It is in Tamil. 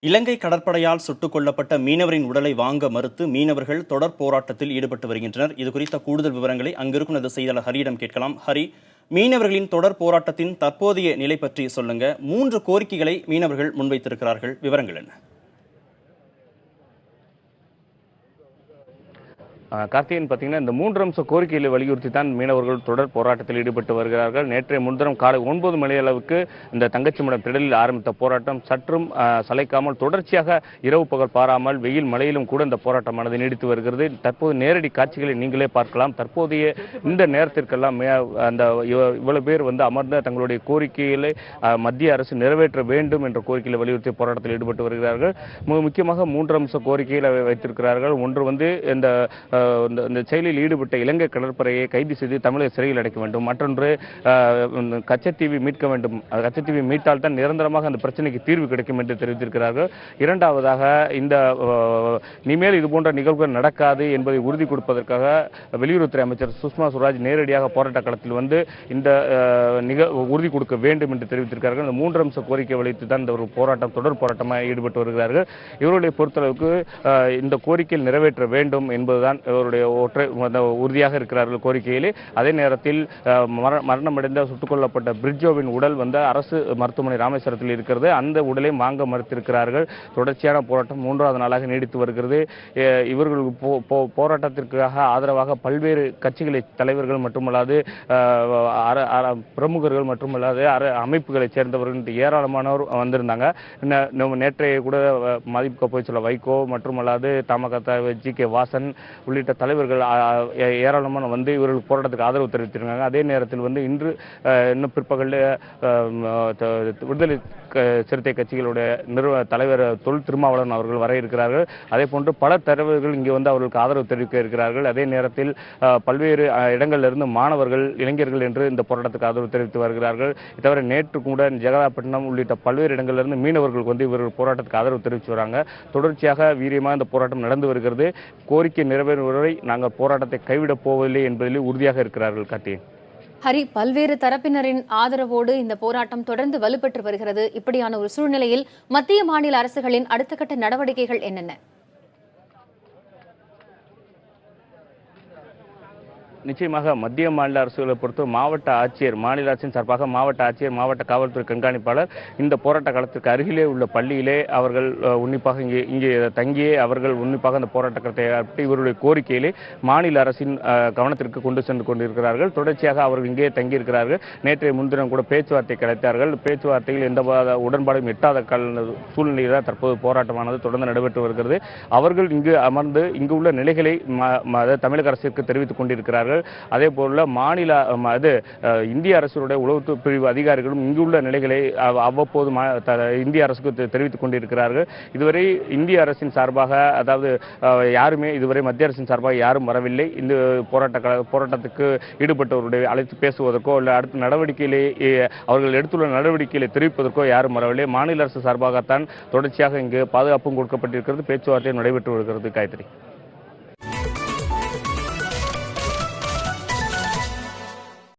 இலங்கை கடற்படையால் சுட்டுக் கொல்லப்பட்ட மீனவரின் உடலை வாங்க மறுத்து மீனவர்கள் தொடர் போராட்டத்தில் ஈடுபட்டு வருகின்றனர். இது குறித்த கூடுதல் விவரங்களை அங்கிருக்கும் நமது செய்தியாளர் ஹரியிடம் கேட்கலாம். ஹரி, மீனவர்களின் தொடர் போராட்டத்தின் தற்போதைய நிலை பற்றி சொல்லுங்க. 3 கோரிக்கைகளை மீனவர்கள் முன்வைத்திருக்கிறார்கள். விவரங்கள் என்ன? கார்த்திகேயன் பார்த்தீங்கன்னா, இந்த 3 அம்ச கோரிக்கைகளை வலியுறுத்தி தான் மீனவர்கள் தொடர் போராட்டத்தில் ஈடுபட்டு வருகிறார்கள். நேற்றைய முன்தினம் காலை 9 மணி அளவுக்கு இந்த தங்கச்சிமடம் திடலில் ஆரம்பித்த போராட்டம் சற்றும் சளைக்காமல் தொடர்ச்சியாக இரவு பகல் பாராமல் வெயில் மழையிலும் கூட இந்த போராட்டமானது நீடித்து வருகிறது. தற்போது நேரடி காட்சிகளை நீங்களே பார்க்கலாம். தற்போதைய இந்த நேரத்திற்கெல்லாம் அந்த இவ்வளவு பேர் அமர்ந்த தங்களுடைய கோரிக்கைகளை மத்திய அரசு நிறைவேற்ற வேண்டும் என்ற கோரிக்கையை வலியுறுத்தி போராட்டத்தில் ஈடுபட்டு வருகிறார்கள். முக்கியமாக 3 அம்ச கோரிக்கைகளை வைத்திருக்கிறார்கள். ஒன்று இந்த செயலில் ஈடுபட்ட இலங்கை கடற்படையை கைது செய்து தமிழக சிறையில் அடைக்க வேண்டும். மற்றொன்று கச்சத்தீவை மீட்க வேண்டும். கச்சத்தீவை மீட்டால் தான் நிரந்தரமாக அந்த பிரச்சனைக்கு தீர்வு கிடைக்கும் என்று தெரிவித்திருக்கிறார்கள். இரண்டாவதாக, இந்த இனிமேல் இதுபோன்ற நிகழ்வுகள் நடக்காது என்பதை உறுதி கொடுப்பதற்காக வெளியுறவுத்துறை அமைச்சர் சுஷ்மா சுவராஜ் நேரடியாக போராட்ட களத்தில் இந்த உறுதி கொடுக்க வேண்டும் என்று தெரிவித்திருக்கிறார்கள். இந்த 3 அம்ச கோரிக்கை வலித்து தான் இந்த ஒரு போராட்டம் தொடர் போராட்டமாக ஈடுபட்டு வருகிறார்கள். இவருடைய பொறுத்தளவுக்கு இந்த கோரிக்கையில் நிறைவேற்ற வேண்டும் என்பதுதான் அவருடைய உறுதியாக இருக்கிறார்கள் கோரிக்கையிலே. அதே நேரத்தில் மரணமடைந்த சுட்டுக் கொல்லப்பட்ட பிரிட்ஜோவின் உடல் அரசு மருத்துவமனை ராமேஸ்வரத்தில் இருக்கிறது. அந்த உடலை வாங்க மறுத்திருக்கிறார்கள். தொடர்ச்சியான போராட்டம் 3வது நாளாக நீடித்து வருகிறது. இவர்கள் போராட்டத்திற்காக ஆதரவாக பல்வேறு கட்சிகளை தலைவர்கள் மட்டுமல்லாது பிரமுகர்கள் மட்டுமல்லாது அமைப்புகளைச் சேர்ந்தவர்கள் ஏராளமானோர் வந்திருந்தாங்க. நேற்றைய கூட மதிப்பு போய் சொல்ல வைகோ மட்டுமல்லாது தமாக ஜி.கே. வாசன் உள்ளிட்ட தலைவர்கள் ஏராளமான இவர்கள் போராட்டத்துக்கு ஆதரவு தெரிவித்திருக்காங்க. அதே நேரத்தில் இன்று இன்னும் பிற்பகல் விடுதலை சிறுத்தை கட்சிகளுடைய தலைவர் தொல் திருமாவளவன் அவர்கள் வர இருக்கிறார்கள். அதே போன்று பல தலைவர்கள் இங்கே அவர்களுக்கு ஆதரவு தெரிவிக்க இருக்கிறார்கள். அதே நேரத்தில் பல்வேறு இடங்களிலிருந்து மாணவர்கள், இளைஞர்கள் என்று இந்த போராட்டத்துக்கு ஆதரவு தெரிவித்து வருகிறார்கள். தவிர நேற்று கூட ஜெகதாப்பட்டினம் உள்ளிட்ட பல்வேறு இடங்களிலிருந்து மீனவர்கள் இவர்கள் போராட்டத்துக்கு ஆதரவு தெரிவித்து வராங்க. தொடர்ச்சியாக வீரியமாக இந்த போராட்டம் நடந்து வருகிறது. கோரிக்கை நிறைவேறும் வரை நாங்கள் போராட்டத்தை கைவிடப் போவதில்லை என்பதில் உறுதியாக இருக்கிறார்கள். கார்த்திகேயன். ஹரி, பல்வேறு தரப்பினரின் ஆதரவோடு இந்த போராட்டம் தொடர்ந்து வலுப்பெற்று வருகிறது. இப்படியான ஒரு சூழ்நிலையில் மத்திய மாநில அரசுகளின் அடுத்த கட்ட நடவடிக்கைகள் என்னென்ன? நிச்சயமாக மத்திய மாநில அரசுகளை பொறுத்து மாவட்ட ஆட்சியர், மாநில அரசின் சார்பாக மாவட்ட ஆட்சியர், மாவட்ட காவல்துறை கண்காணிப்பாளர் இந்த போராட்ட காலத்திற்கு அருகிலே உள்ள பள்ளியிலே அவர்கள் உன்னிப்பாக இங்கே தங்கியே அவர்கள் உன்னிப்பாக அந்த போராட்ட களத்தை இவருடைய கோரிக்கையிலே மாநில அரசின் கவனத்திற்கு கொண்டு சென்று கொண்டிருக்கிறார்கள். தொடர்ச்சியாக அவர்கள் இங்கே தங்கியிருக்கிறார்கள். நேற்றைய முன்தினம் கூட பேச்சுவார்த்தை கிடைத்தார்கள். பேச்சுவார்த்தையில் எந்த உடன்பாடும் எட்டாத சூழ்நிலையில் தான் தற்போது போராட்டமானது தொடர்ந்து நடைபெற்று வருகிறது. அவர்கள் இங்கு அமர்ந்து இங்கு உள்ள நிலைகளை தமிழக அரசிற்கு தெரிவித்துக் கொண்டிருக்கிறார்கள். அதே போல மாநில இந்திய அரசுடைய உளவுத்துறை பிரிவு அதிகாரிகளும் இங்குள்ள நிலைகளை அவ்வப்போது இந்திய அரசுக்கு தெரிவித்துக் கொண்டிருக்கிறார்கள். இதுவரை இந்திய அரசின் சார்பாக, அதாவது யாருமே இதுவரை மத்திய அரசின் சார்பாக யாரும் வரவில்லை. இந்த போராட்டத்துக்கு ஈடுபட்டவருடைய அழைத்து பேசுவதற்கோ இல்லை அடுத்த நடவடிக்கையிலே அவர்கள் எடுத்துள்ள நடவடிக்கைகளை தெரிவிப்பதற்கோ யாரும் வரவில்லை. மாநில அரசு சார்பாகத்தான் தொடர்ச்சியாக இங்கு பாதுகாப்பும் கொடுக்கப்பட்டிருக்கிறது. பேச்சுவார்த்தை நடைபெற்று வருகிறது. காயத்ரி.